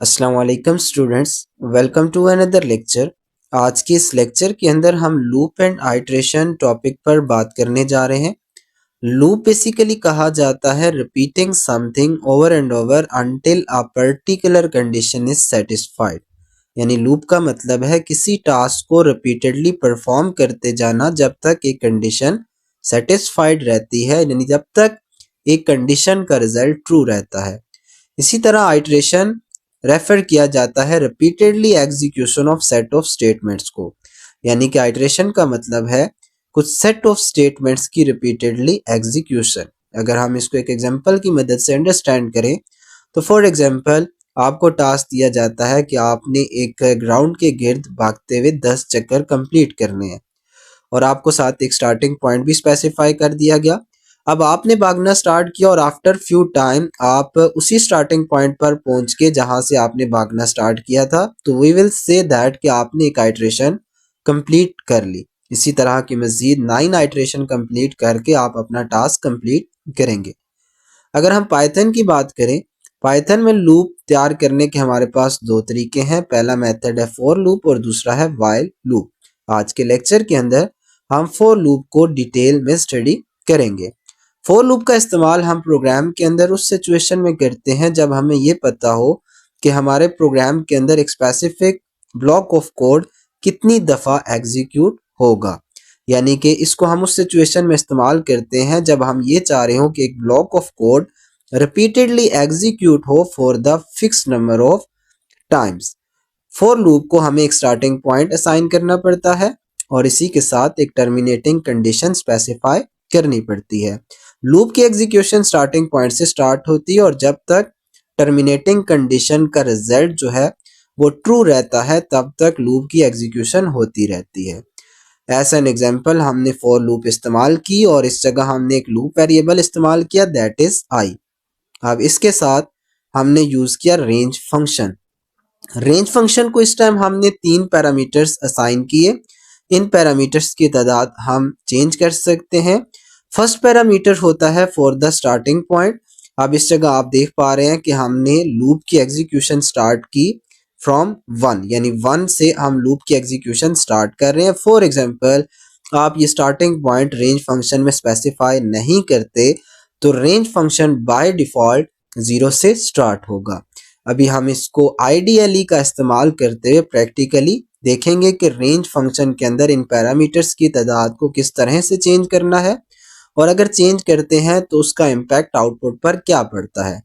अस्सलाम वालेकुम students, welcome to another lecture. आज के इस लेक्चर के अंदर हम लूप एंड आइट्रेशन टॉपिक पर बात करने जा रहे हैं। लूप बेसिकली कहा जाता है repeating something over and over until a particular condition is satisfied. यानी लूप का मतलब है किसी टास्क को रिपीटेडली परफॉर्म करते जाना जब तक एक कंडीशन सेटिस्फाइड रहती है, यानी जब तक एक कंडीशन का रिजल्ट ट्रू रहता है। इसी तरह आइट्रेशन रेफर किया जाता है repeatedly execution of set of statements को। यानी कि आइट्रेशन का मतलब है कुछ सेट ऑफ स्टेटमेंट्स की रिपीटेडली एग्जीक्यूशन। अगर हम इसको एक एग्जांपल की मदद से अंडरस्टैंड करें तो फॉर एग्जांपल आपको टास्क दिया जाता है कि आपने एक ग्राउंड के गिर्द भागते हुए 10 चक्कर कंप्लीट करने हैं और आपको साथ एक स्टार्टिंग पॉइंट भी स्पेसिफाई कर दिया गया। अब आपने भागना स्टार्ट किया और आफ्टर फ्यू टाइम आप उसी स्टार्टिंग पॉइंट पर पहुंच के जहां से आपने भागना स्टार्ट किया था, तो वी विल से दैट कि आपने एक आइट्रेशन कंप्लीट कर ली। इसी तरह की मजीद 9 आइट्रेशन कंप्लीट करके आप अपना टास्क कंप्लीट करेंगे। अगर हम पाइथन की बात करें, पाइथन में लूप तैयार करने के हमारे पास दो तरीके हैं। पहला मेथड है फॉर लूप और दूसरा है व्हाइल लूप। आज के लेक्चर के अंदर हम फॉर लूप को डिटेल में स्टडी करेंगे। फॉर लूप का इस्तेमाल हम प्रोग्राम के अंदर उस सिचुएशन में करते हैं जब हमें ये पता हो कि हमारे प्रोग्राम के अंदर एक स्पेसिफिक ब्लॉक ऑफ कोड कितनी दफ़ा एग्जीक्यूट होगा। यानी कि इसको हम उस सिचुएशन में इस्तेमाल करते हैं जब हम ये चाह रहे हो कि एक block of code repeatedly execute हो for the fix number of times. For loop को हमें एक स्टार्टिंग पॉइंट असाइन करना पड़ता है और इसी के साथ एक टर्मिनेटिंग कंडीशन स्पेसिफाई करनी पड़ती है। लूप की एग्जीक्यूशन स्टार्टिंग पॉइंट से स्टार्ट होती है और जब तक टर्मिनेटिंग कंडीशन का रिजल्ट जो है वो ट्रू रहता है तब तक लूप की एग्जीक्यूशन होती रहती है। एज एन एग्जाम्पल हमने फॉर लूप इस्तेमाल की और इस जगह हमने एक लूप वेरिएबल इस्तेमाल किया दैट इज आई। अब इसके साथ हमने यूज किया रेंज फंक्शन। रेंज फंक्शन को इस टाइम हमने 3 पैरामीटर्स असाइन किए। इन पैरामीटर्स की तादाद हम चेंज कर सकते हैं। फर्स्ट पैरामीटर होता है फॉर द स्टार्टिंग पॉइंट। अब इस जगह आप देख पा रहे हैं कि हमने लूप की एग्जीक्यूशन स्टार्ट की फ्रॉम 1, यानी 1 से हम लूप की एग्जीक्यूशन स्टार्ट कर रहे हैं। फॉर एग्जांपल आप ये स्टार्टिंग पॉइंट रेंज फंक्शन में स्पेसिफाई नहीं करते तो रेंज फंक्शन बाय डिफॉल्ट 0 से स्टार्ट होगा। अभी हम इसको आइडियली का इस्तेमाल करते हुए प्रैक्टिकली देखेंगे कि रेंज फंक्शन के अंदर इन पैरामीटर्स की तादाद को किस तरह से चेंज करना है और अगर चेंज करते हैं तो उसका इम्पैक्ट आउटपुट पर क्या पड़ता है।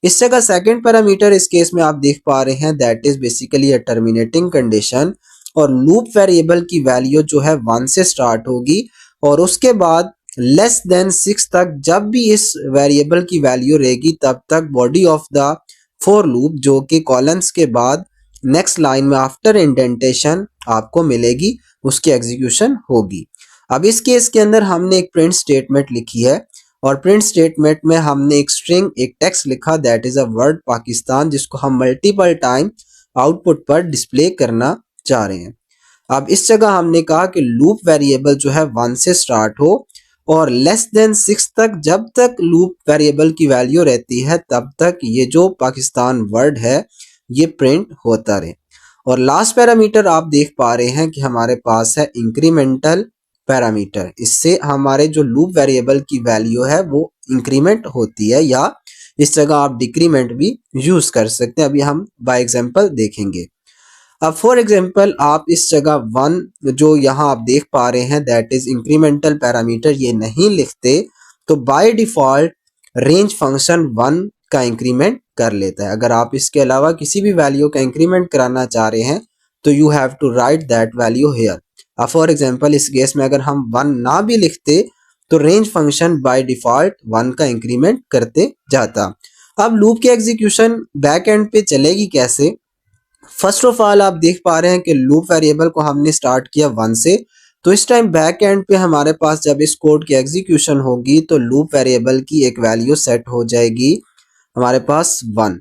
इस जगह सेकंड पैरामीटर इस केस में आप देख पा रहे हैं that is basically a terminating condition और लूप वेरिएबल की वैल्यू जो है 1 से स्टार्ट होगी और उसके बाद लेस देन 6 तक जब भी इस वेरिएबल की वैल्यू रहेगी तब तक body of the for loop जो कि कॉलन्स के बाद नेक्स्ट लाइन में आफ्टर इंडेंटेशन आपको मिलेगी उसकी एग्जीक्यूशन होगी। अब इस केस के अंदर हमने एक प्रिंट स्टेटमेंट लिखी है और प्रिंट स्टेटमेंट में हमने एक स्ट्रिंग एक टेक्स्ट लिखा that is a word Pakistan जिसको हम मल्टीपल टाइम आउटपुट पर डिस्प्ले करना चाह रहे हैं। अब इस जगह हमने कहा कि लूप वेरिएबल जो है 1 से स्टार्ट हो और लेस देन 6 तक जब तक लूप वेरिएबल की वैल्यू रहती है तब तक ये जो पाकिस्तान वर्ड है ये प्रिंट होता रहे। और लास्ट पैरामीटर आप देख पा रहे हैं कि हमारे पास है इंक्रीमेंटल पैरामीटर। इससे हमारे जो लूप वेरिएबल की वैल्यू है वो इंक्रीमेंट होती है या इस जगह आप डिक्रीमेंट भी यूज कर सकते हैं। अभी हम बाय एग्जांपल देखेंगे। अब फॉर एग्जांपल आप इस जगह 1 जो यहाँ आप देख पा रहे हैं दैट इज इंक्रीमेंटल पैरामीटर ये नहीं लिखते तो बाय डिफॉल्ट रेंज फंक्शन 1 का इंक्रीमेंट कर लेता है। अगर आप इसके अलावा किसी भी वैल्यू का इंक्रीमेंट कराना चाह रहे हैं तो you have to write that value here. अब फॉर एग्जांपल इस केस में अगर हम 1 ना भी लिखते तो रेंज फंक्शन बाय डिफॉल्ट 1 का इंक्रीमेंट करते जाता। अब लूप की एग्जीक्यूशन बैक एंड पे चलेगी कैसे। फर्स्ट ऑफ ऑल आप देख पा रहे हैं कि लूप वेरिएबल को हमने स्टार्ट किया 1 से, तो इस टाइम बैक एंड पे हमारे पास जब इस कोड की एग्जीक्यूशन होगी तो लूप वेरिएबल की एक वैल्यू सेट हो जाएगी हमारे पास 1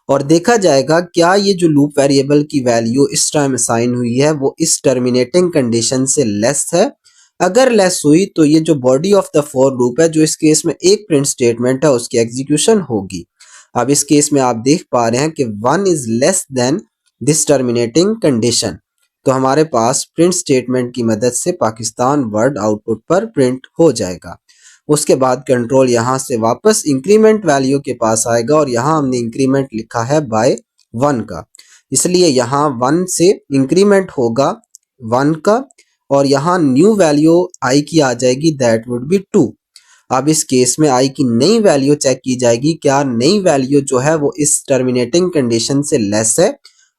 और देखा जाएगा क्या ये जो लूप वेरिएबल की वैल्यू इस टाइम असाइन हुई है वो इस टर्मिनेटिंग कंडीशन से लेस है। अगर लेस हुई तो ये जो body of the for loop है जो इस केस में एक प्रिंट स्टेटमेंट है उसकी एग्जीक्यूशन होगी। अब इस केस में आप देख पा रहे हैं कि 1 is less than this terminating condition, तो हमारे पास प्रिंट स्टेटमेंट की मदद से पाकिस्तान वर्ड आउटपुट पर प्रिंट हो जाएगा। उसके बाद कंट्रोल यहाँ से वापस इंक्रीमेंट वैल्यू के पास आएगा और यहाँ हमने इंक्रीमेंट लिखा है बाय 1 का, इसलिए यहाँ 1 से इंक्रीमेंट होगा 1 का और यहाँ न्यू वैल्यू आई की आ जाएगी, दैट वुड बी 2। अब इस केस में आई की नई वैल्यू चेक की जाएगी, क्या नई वैल्यू जो है वो इस टर्मिनेटिंग कंडीशन से लेस है।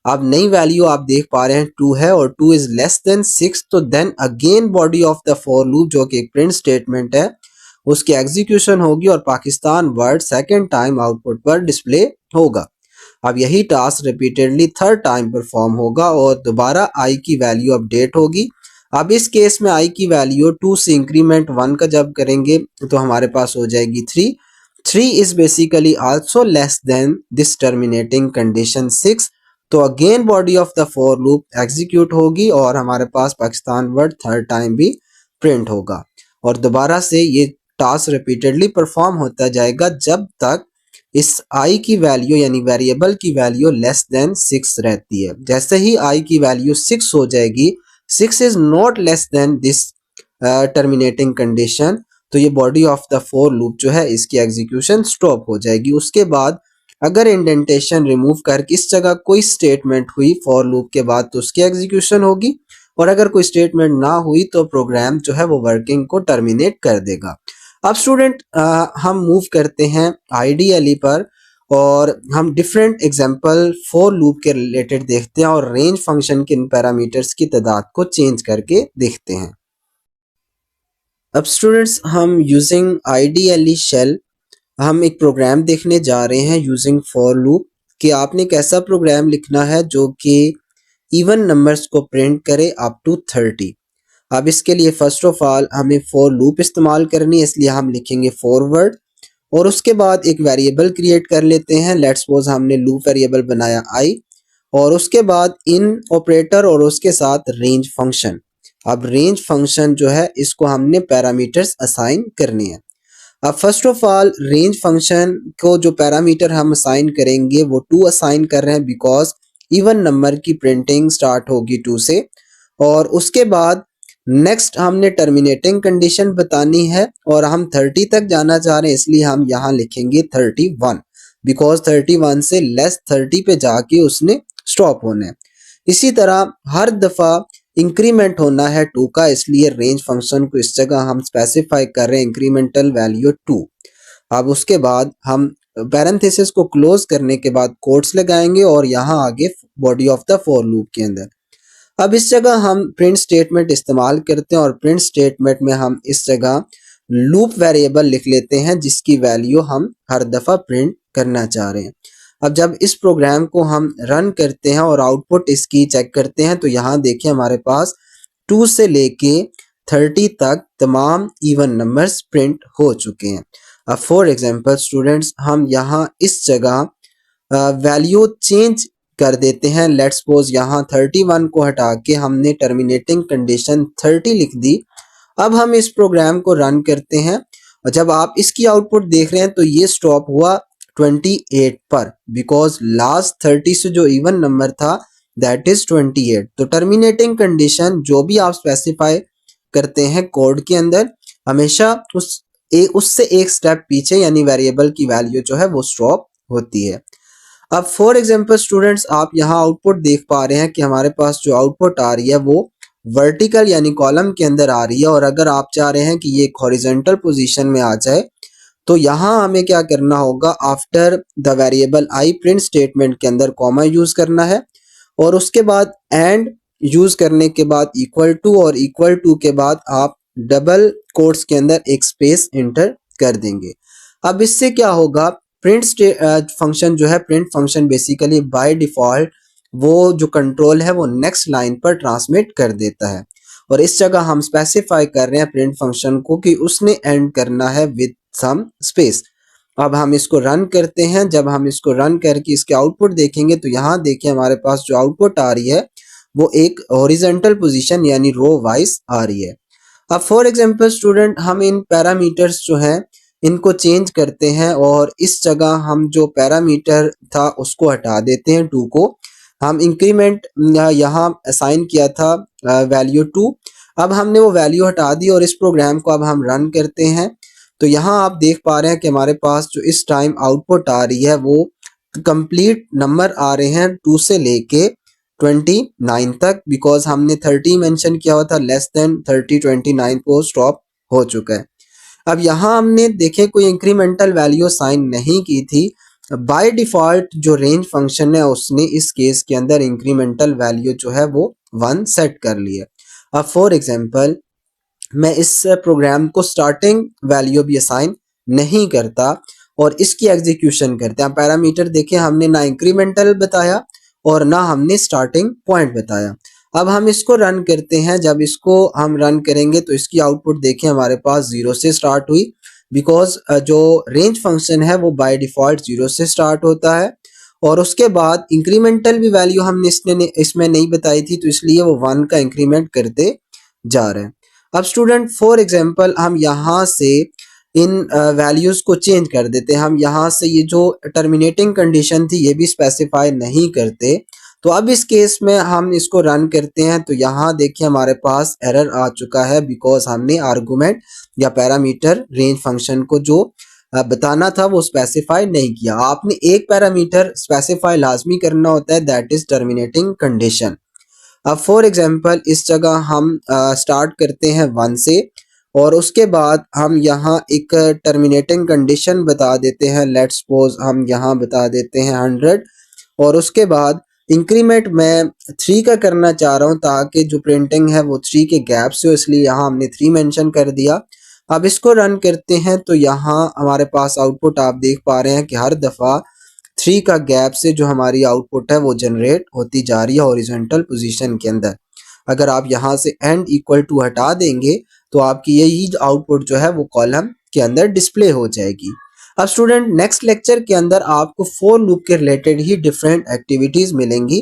अब नई वैल्यू आप देख पा रहे हैं 2 है और 2 इज लेस देन 6, तो then again body of the for loop जो कि एक प्रिंट स्टेटमेंट है उसकी एग्जीक्यूशन होगी और Pakistan word second time output पर डिस्प्ले होगा। अब यही task repeatedly third time perform होगा और दोबारा आई की वैल्यू अपडेट होगी। अब इस केस में आई की वैल्यू 2 से इंक्रीमेंट 1 का जब करेंगे तो हमारे पास हो जाएगी 3। 3 is basically also less than this terminating condition 6, तो again body of the for loop execute होगी और हमारे पास पाकिस्तान वर्ड थर्ड टाइम भी प्रिंट होगा और दोबारा से ये टास्क रिपीटेडली परफॉर्म होता जाएगा जब तक इस आई की वैल्यू यानी वेरिएबल की वैल्यू लेस देन 6 रहती है। जैसे ही आई की वैल्यू 6 हो जाएगी, 6 is not less than this terminating condition, तो ये body of the for loop जो है इसकी एग्जीक्यूशन स्टॉप हो जाएगी। उसके बाद अगर इंडेंटेशन रिमूव करके इस जगह कोई स्टेटमेंट हुई फॉर लूप के बाद तो उसकी एग्जीक्यूशन होगी और अगर कोई स्टेटमेंट ना हुई तो प्रोग्राम जो है वो वर्किंग को टर्मिनेट कर देगा। अब स्टूडेंट हम मूव करते हैं आईडीएलई पर और हम डिफरेंट एग्जांपल फॉर लूप के रिलेटेड देखते हैं और रेंज फंक्शन के इन पैरामीटर्स की तादाद को चेंज करके देखते हैं। अब स्टूडेंट्स हम यूजिंग आईडीएलई शेल हम एक प्रोग्राम देखने जा रहे हैं यूजिंग फॉर लूप कि आपने कैसा प्रोग्राम लिखना है जो कि इवन नंबर्स को प्रिंट करे अप टू 30। अब इसके लिए फर्स्ट ऑफ ऑल हमें फॉर लूप इस्तेमाल करनी है, इसलिए हम लिखेंगे फॉरवर्ड और उसके बाद एक वेरिएबल क्रिएट कर लेते हैं। लेट्स सपोज हमने लूप वेरिएबल बनाया आई और उसके बाद इन ऑपरेटर और उसके साथ रेंज फंक्शन। अब रेंज फंक्शन जो है इसको हमने पैरामीटर्स असाइन करने हैं। अब first of all range function को जो पैरामीटर हम असाइन करेंगे वो 2 असाइन कर रहे हैं बिकॉज इवन नंबर की प्रिंटिंग स्टार्ट होगी 2 से और उसके बाद नेक्स्ट हमने टर्मिनेटिंग कंडीशन बतानी है और हम 30 तक जाना चाह रहे हैं, इसलिए हम यहाँ लिखेंगे 31 बिकॉज 31 से लेस 30 पे जाके उसने स्टॉप होना है। इसी तरह हर दफा इंक्रीमेंट होना है 2 का, इसलिए रेंज फंक्शन को इस जगह हम स्पेसिफाई कर रहे हैं इंक्रीमेंटल वैल्यू 2। अब उसके बाद हम पैरेंथेसिस को क्लोज करने के बाद कोट्स लगाएंगे और यहाँ आगे body of the for loop के अंदर। अब इस जगह हम प्रिंट स्टेटमेंट इस्तेमाल करते हैं और प्रिंट स्टेटमेंट में हम इस जगह लूप वेरिएबल लिख लेते हैं जिसकी वैल्यू हम हर दफा प्रिंट करना चाह रहे हैं। अब जब इस प्रोग्राम को हम रन करते हैं और आउटपुट इसकी चेक करते हैं तो यहाँ देखिए हमारे पास 2 से लेके 30 तक तमाम इवन नंबर्स प्रिंट हो चुके हैं। अब फॉर एग्जांपल स्टूडेंट्स हम यहाँ इस जगह वैल्यू चेंज कर देते हैं। लेट्स सपोज यहाँ 31 को हटा के हमने टर्मिनेटिंग कंडीशन 30 लिख दी। अब हम इस प्रोग्राम को रन करते हैं और जब आप इसकी आउटपुट देख रहे हैं तो ये स्टॉप हुआ 28 पर बिकॉज लास्ट 30 से जो इवन नंबर था दैट इज 28। तो टर्मिनेटिंग कंडीशन जो भी आप स्पेसिफाई करते हैं कोड के अंदर हमेशा उससे एक स्टेप पीछे यानी वेरिएबल की वैल्यू जो है वो स्टॉप होती है। अब फॉर एग्जांपल स्टूडेंट्स आप यहाँ आउटपुट देख पा रहे हैं कि हमारे पास जो आउटपुट आ रही है वो वर्टिकल यानी कॉलम के अंदर आ रही है और अगर आप चाह रहे हैं कि ये हॉरिजॉन्टल पोजीशन में आ जाए तो यहाँ हमें क्या करना होगा, after the variable I print statement के अंदर कॉमा यूज करना है और उसके बाद एंड यूज करने के बाद इक्वल टू और इक्वल टू के बाद आप डबल कोट्स के अंदर एक स्पेस एंटर कर देंगे। अब इससे क्या होगा, प्रिंट फंक्शन जो है print function basically by default वो जो कंट्रोल है वो नेक्स्ट लाइन पर ट्रांसमिट कर देता है और इस जगह हम स्पेसिफाई कर रहे हैं प्रिंट फंक्शन को कि उसने एंड करना है विद सम स्पेस। अब हम इसको रन करते हैं। जब हम इसको रन करके इसके आउटपुट देखेंगे तो यहाँ देखिए हमारे पास जो आउटपुट आ रही है वो एक हॉरिजॉन्टल पोजीशन यानी रो वाइज आ रही है। अब फॉर एग्जांपल स्टूडेंट हम इन पैरामीटर्स जो हैं इनको चेंज करते हैं और इस जगह हम जो पैरामीटर था उसको हटा देते हैं 2 को। हम इंक्रीमेंट यहाँ असाइन किया था वैल्यू 2। अब हमने वो वैल्यू हटा दी और इस प्रोग्राम को अब हम रन करते हैं। तो यहाँ आप देख पा रहे हैं कि हमारे पास जो इस टाइम आउटपुट आ रही है वो कंप्लीट नंबर आ रहे हैं 2 से लेके 29 तक, बिकॉज हमने 30 मेंशन किया हुआ था, लेस देन 30 29 को स्टॉप हो चुका है। अब यहाँ हमने देखे कोई इंक्रीमेंटल वैल्यू साइन नहीं की थी। बाय डिफॉल्ट जो रेंज फंक्शन है उसने इस केस के अंदर इंक्रीमेंटल वैल्यू जो है वो 1 सेट कर लिया। अब फॉर एग्जांपल मैं इस प्रोग्राम को स्टार्टिंग वैल्यू भी असाइन नहीं करता और इसकी एग्जीक्यूशन करते हैं। पैरामीटर देखें, हमने ना इंक्रीमेंटल बताया और ना हमने स्टार्टिंग पॉइंट बताया। अब हम इसको रन करते हैं। जब इसको हम रन करेंगे तो इसकी आउटपुट देखें हमारे पास 0 से स्टार्ट हुई, बिकॉज जो रेंज फंक्शन है वो बाय डिफॉल्ट 0 से स्टार्ट होता है। और उसके बाद इंक्रीमेंटल भी वैल्यू हमने इसमें नहीं बताई थी, तो इसलिए वो 1 का इंक्रीमेंट करते जा रहे हैं। अब स्टूडेंट फॉर एग्जांपल हम यहाँ से इन वैल्यूज को चेंज कर देते हैं। हम यहाँ से ये जो टर्मिनेटिंग कंडीशन थी ये भी स्पेसिफाई नहीं करते। तो अब इस केस में हम इसको रन करते हैं तो यहाँ देखिए हमारे पास एरर आ चुका है, बिकॉज हमने आर्गुमेंट या पैरामीटर रेंज फंक्शन को जो बताना था वो स्पेसिफाई नहीं किया। आपने एक पैरामीटर स्पेसिफाई लाजमी करना होता है, दैट इज टर्मिनेटिंग कंडीशन। अब फॉर एग्जांपल इस जगह हम स्टार्ट करते हैं 1 से और उसके बाद हम यहाँ एक टर्मिनेटिंग कंडीशन बता देते हैं। लेट्स सपोज हम यहाँ बता देते हैं 100 और उसके बाद इंक्रीमेंट मैं 3 का करना चाह रहा हूँ ताकि जो प्रिंटिंग है वो 3 के गैप से हो, इसलिए यहाँ हमने 3 मेंशन कर दिया। अब इसको रन करते हैं तो यहाँ हमारे पास आउटपुट आप देख पा रहे हैं कि हर दफ़ा 3 का गैप से जो हमारी आउटपुट है वो जनरेट होती जा रही है हॉरिजॉन्टल पोजीशन के अंदर। अगर आप यहाँ से एंड इक्वल टू हटा देंगे तो आपकी यही आउटपुट जो है वो कॉलम के अंदर डिस्प्ले हो जाएगी। अब स्टूडेंट नेक्स्ट लेक्चर के अंदर आपको फॉर लूप के रिलेटेड ही डिफरेंट एक्टिविटीज मिलेंगी।